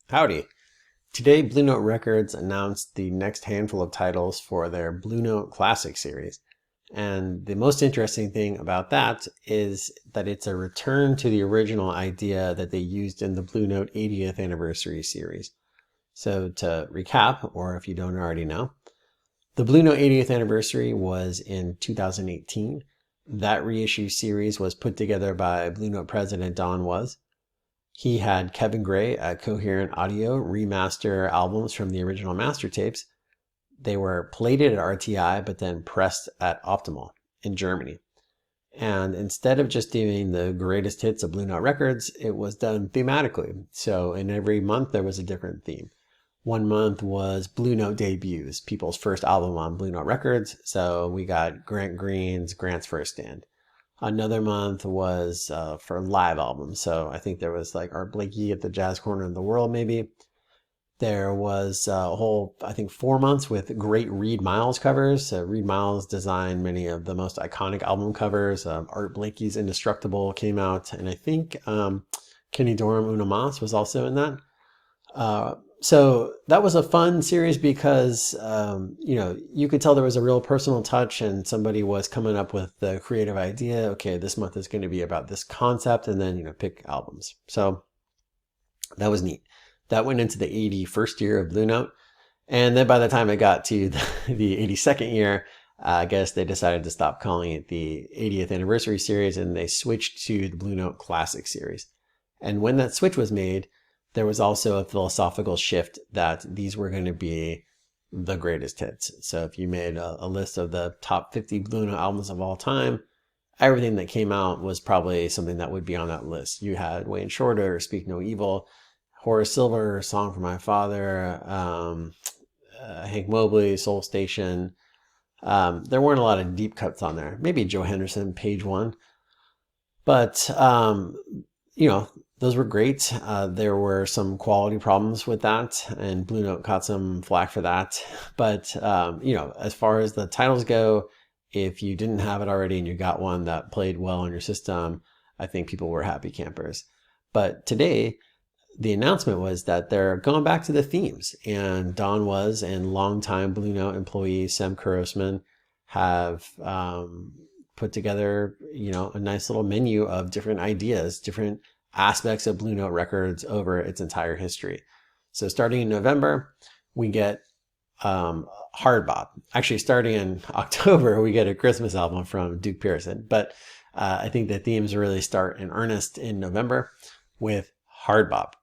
Howdy. Today, Blue Note Records announced the next handful of titles for their Blue Note Classic series. And the most interesting thing about that is that it's a return to the original idea that they used in the Blue Note 80th anniversary series. So to recap, or if you don't already know, the Blue Note 80th anniversary was in 2018. That reissue series was put together by Blue Note president Don Was. He had Kevin Gray at Coherent Audio remaster albums from the original master tapes. They were plated at RTI, but then pressed at Optimal in Germany. And instead of just doing the greatest hits of Blue Note Records, it was done thematically. So in every month, there was a different theme. One month was Blue Note debuts, people's first album on Blue Note Records. So we got Grant Green's Grant's First Stand. Another month was for live albums. So I think there was like Art Blakey at the Jazz Corner of the World, maybe. There was a whole, I think, 4 months with great Reed Miles covers. Reed Miles designed many of the most iconic album covers. Art Blakey's Indestructible came out, and I think Kenny Dorham Una Mas was also in that. So that was a fun series because, you could tell there was a real personal touch and somebody was coming up with the creative idea. Okay, this month is going to be about this concept, and then, pick albums. So that was neat. That went into the 81st year of Blue Note. And then by the time it got to the 82nd year, I guess they decided to stop calling it the 80th anniversary series and they switched to the Blue Note Classic series. And when that switch was made, there was also a philosophical shift that these were going to be the greatest hits. So if you made a list of the top 50 Blue Note albums of all time, everything that came out was probably something that would be on that list. You had Wayne Shorter, Speak No Evil, Horace Silver, Song for My Father, Hank Mobley, Soul Station. There weren't a lot of deep cuts on there. Maybe Joe Henderson, Page One. But, those were great. There were some quality problems with that, and Blue Note caught some flack for that. But, as far as the titles go, if you didn't have it already and you got one that played well on your system, I think people were happy campers. But today, the announcement was that they're going back to the themes, and Don Was and longtime Blue Note employee Sam Kurosman have put together, a nice little menu of different ideas, different aspects of Blue Note Records over its entire history. So starting in November, we get Hard Bop. Actually, starting in October, we get a Christmas album from Duke Pearson. But I think the themes really start in earnest in November with Hard Bop.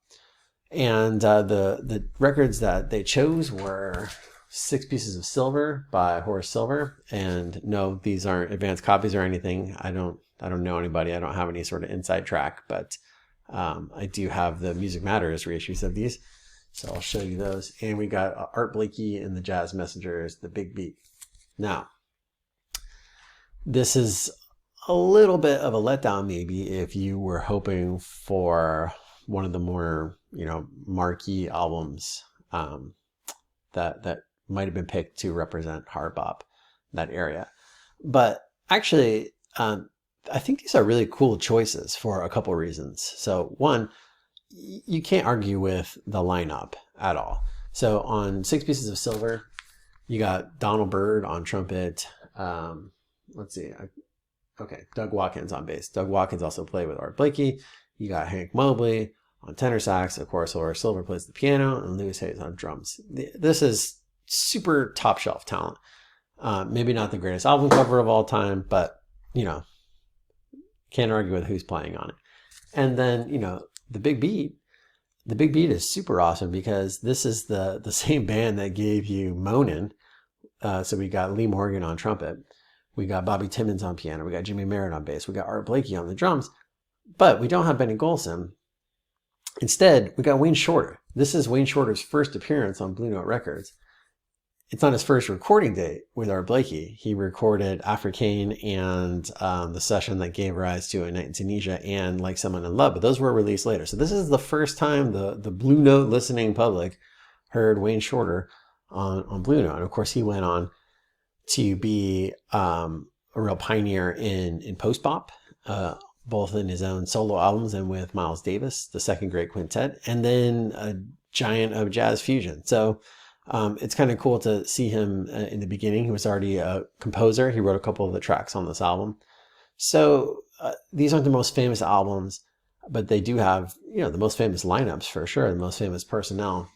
And the records that they chose were Six Pieces of Silver by Horace Silver. And no, these aren't advanced copies or anything. I don't know anybody. I don't have any sort of inside track, but I do have the Music Matters reissues of these. So I'll show you those. And we got Art Blakey and the Jazz Messengers, The Big Beat. Now, this is a little bit of a letdown maybe if you were hoping for one of the more, marquee albums that might have been picked to represent hard bop, that area. But actually, I think these are really cool choices for a couple reasons. So one, you can't argue with the lineup at all. So on Six Pieces of Silver, you got Donald Byrd on trumpet. Let's see. Okay, Doug Watkins on bass. Doug Watkins also played with Art Blakey. You got Hank Mobley on tenor sax. Of course, Horace Silver plays the piano, and Louis Hayes on drums. This is super top shelf talent. Maybe not the greatest album cover of all time, but, can't argue with who's playing on it. And then, the Big Beat. The Big Beat is super awesome because this is the same band that gave you Moanin'. So we got Lee Morgan on trumpet. We got Bobby Timmons on piano. We got Jimmy Merritt on bass. We got Art Blakey on the drums. But we don't have Benny Golson. Instead, we got Wayne Shorter. This is Wayne Shorter's first appearance on Blue Note Records. It's on his first recording date with Art Blakey. He recorded Africaine and the session that gave rise to A Night in Tunisia and Like Someone in Love, but those were released later. So this is the first time the Blue Note listening public heard Wayne Shorter on Blue Note. And of course, he went on to be a real pioneer in post-bop, both in his own solo albums and with Miles Davis, the Second Great Quintet, and then giant of jazz fusion. So it's kind of cool to see him in the beginning. He was already a composer. He wrote a couple of the tracks on this album. So these aren't the most famous albums, but they do have, the most famous lineups for sure, the most famous personnel.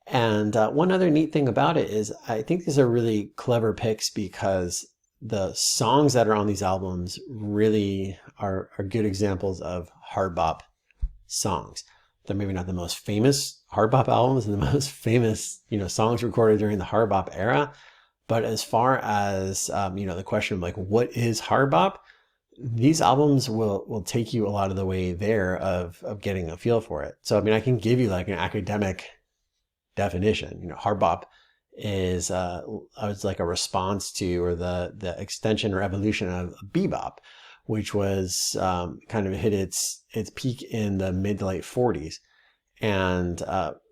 And one other neat thing about it is I think these are really clever picks because the songs that are on these albums really are good examples of hard bop songs. They're maybe not the most famous hard bop albums and the most famous, songs recorded during the hard bop era. But as far as, the question of like, what is hard bop? These albums will take you a lot of the way there of getting a feel for it. So, I can give you like an academic definition. Hard bop is like a response to, or the extension or evolution of bebop, which was kind of hit its peak in the mid to late 40s and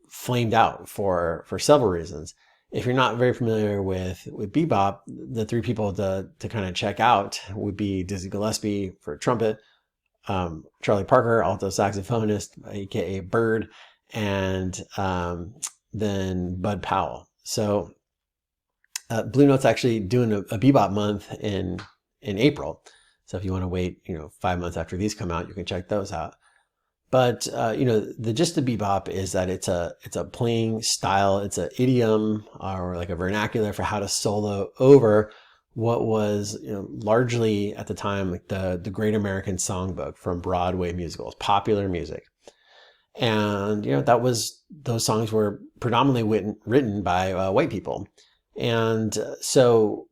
flamed out for several reasons. If you're not very familiar with bebop, the three people to kind of check out would be Dizzy Gillespie for trumpet, Charlie Parker, alto saxophonist, aka Bird, and then Bud Powell. So Blue Note's actually doing a bebop month in April. So if you want to wait, 5 months after these come out, you can check those out. But the gist of bebop is that it's a playing style, it's an idiom or like a vernacular for how to solo over what was largely at the time like the Great American Songbook from Broadway musicals, popular music. And those songs were predominantly written by white people. And so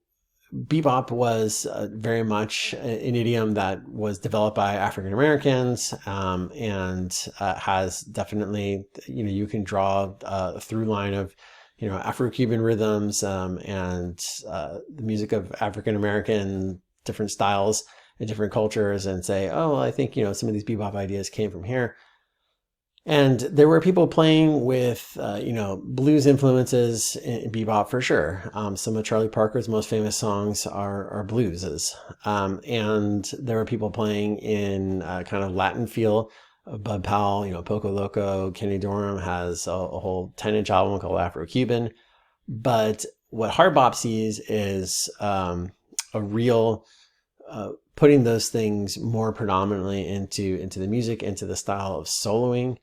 bebop was very much an idiom that was developed by African Americans, and has definitely, you can draw a through line of, Afro-Cuban rhythms, and the music of African American different styles and different cultures, and say, oh, I think, some of these bebop ideas came from here. And there were people playing with, blues influences in bebop for sure. Some of Charlie Parker's most famous songs are blueses. And there were people playing in kind of Latin feel. Bud Powell, Poco Loco, Kenny Dorham has a whole 10-inch album called Afro-Cuban. But what hard bop sees is a real putting those things more predominantly into the music, into the style of soloing,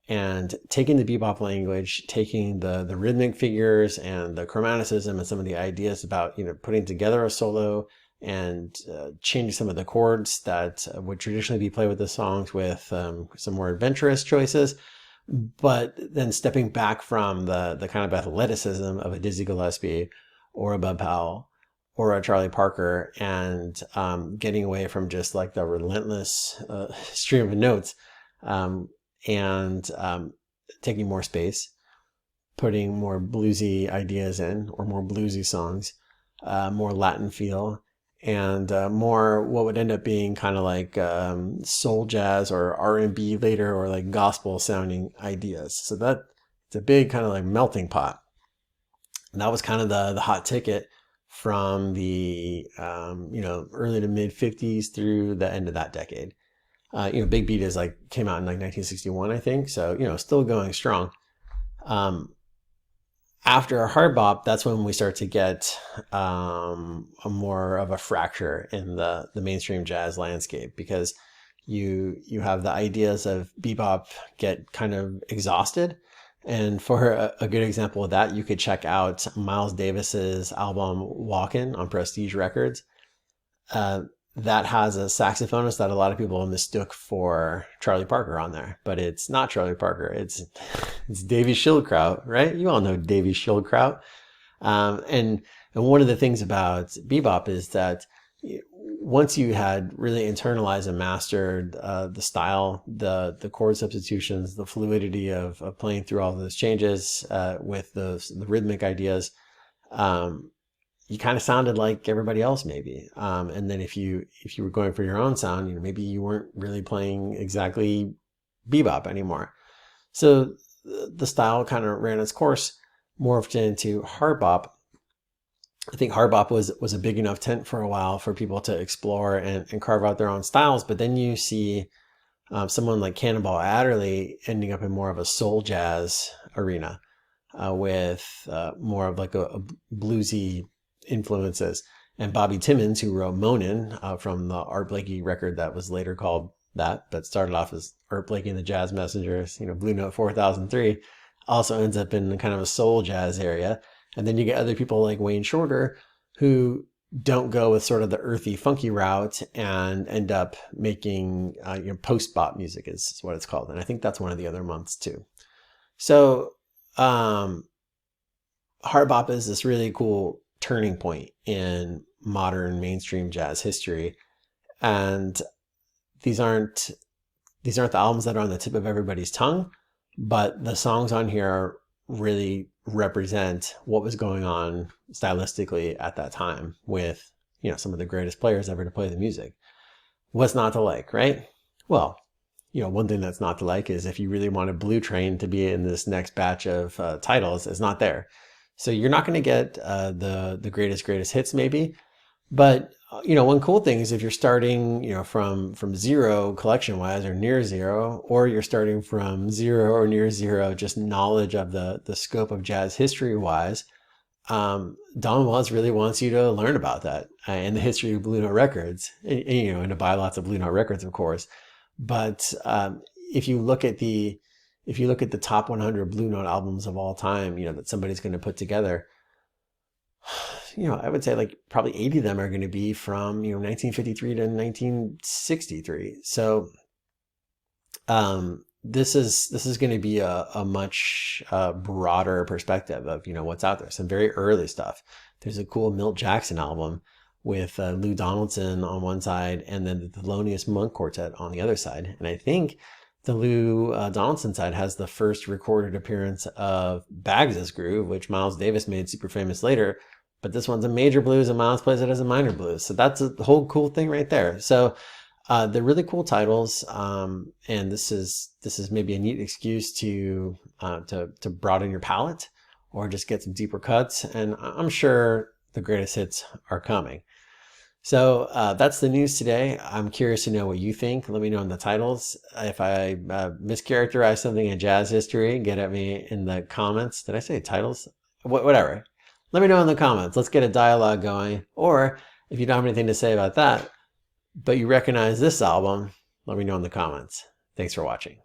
and taking the bebop language, taking the rhythmic figures and the chromaticism and some of the ideas about, putting together a solo and changing some of the chords that would traditionally be played with the songs with some more adventurous choices, but then stepping back from the kind of athleticism of a Dizzy Gillespie or a Bud Powell or a Charlie Parker, and getting away from just like the relentless stream of notes, and taking more space, putting more bluesy ideas in, or more bluesy songs, more Latin feel, and more what would end up being kind of like soul jazz or R&B later, or like gospel sounding ideas. So that it's a big kind of like melting pot. And that was kind of the hot ticket from the early to mid 50s through the end of that decade. Big Beat is like came out in like 1961, I think. So, still going strong. After hard bop, that's when we start to get a more of a fracture in the mainstream jazz landscape, because you have the ideas of bebop get kind of exhausted. And for a good example of that, you could check out Miles Davis's album Walkin' on Prestige Records. That has a saxophonist that a lot of people mistook for Charlie Parker on there, but it's not Charlie Parker. It's Davy Schildkraut, right? You all know Davy Schildkraut. And one of the things about bebop is that once you had really internalized and mastered the style, the chord substitutions, the fluidity of playing through all of those changes with the rhythmic ideas, you kind of sounded like everybody else maybe. And then if you were going for your own sound, maybe you weren't really playing exactly bebop anymore. So the style kind of ran its course, morphed into hard bop. I think hard bop was a big enough tent for a while for people to explore and carve out their own styles. But then you see someone like Cannonball Adderley ending up in more of a soul jazz arena with more of like a bluesy influences. And Bobby Timmons, who wrote Moanin' from the Art Blakey record that was later called that, but started off as Art Blakey and the Jazz Messengers, Blue Note 4003, also ends up in kind of a soul jazz area. And then you get other people like Wayne Shorter who don't go with sort of the earthy, funky route and end up making post-bop music is what it's called. And I think that's one of the other months too. So hard bop is this really cool turning point in modern mainstream jazz history. And these aren't the albums that are on the tip of everybody's tongue, but the songs on here really represent what was going on stylistically at that time with, some of the greatest players ever to play the music. What's not to like, right? Well, one thing that's not to like is if you really wanted Blue Train to be in this next batch of titles, it's not there. So you're not going to get the greatest hits maybe. But, one cool thing is if you're starting, from zero collection wise or near zero, or you're starting from zero or near zero, just knowledge of the scope of jazz history wise, Don Was really wants you to learn about that and the history of Blue Note Records, and to buy lots of Blue Note records, of course. But if you look at the top 100 Blue Note albums of all time, that somebody's going to put together, I would say like probably 80 of them are going to be from, 1953 to 1963. So this is going to be a much broader perspective of, what's out there. Some very early stuff. There's a cool Milt Jackson album with Lou Donaldson on one side and then the Thelonious Monk Quartet on the other side. And I think the Lou Donaldson side has the first recorded appearance of Baggs's Groove, which Miles Davis made super famous later. But this one's a major blues and Miles plays it as a minor blues. So that's a whole cool thing right there. So they're really cool titles. And this is maybe a neat excuse to broaden your palette or just get some deeper cuts. And I'm sure the greatest hits are coming. So that's the news today. I'm curious to know what you think. Let me know in the titles. If I mischaracterize something in jazz history, get at me in the comments. Did I say titles? Whatever. Let me know in the comments. Let's get a dialogue going. Or if you don't have anything to say about that, but you recognize this album, let me know in the comments. Thanks for watching.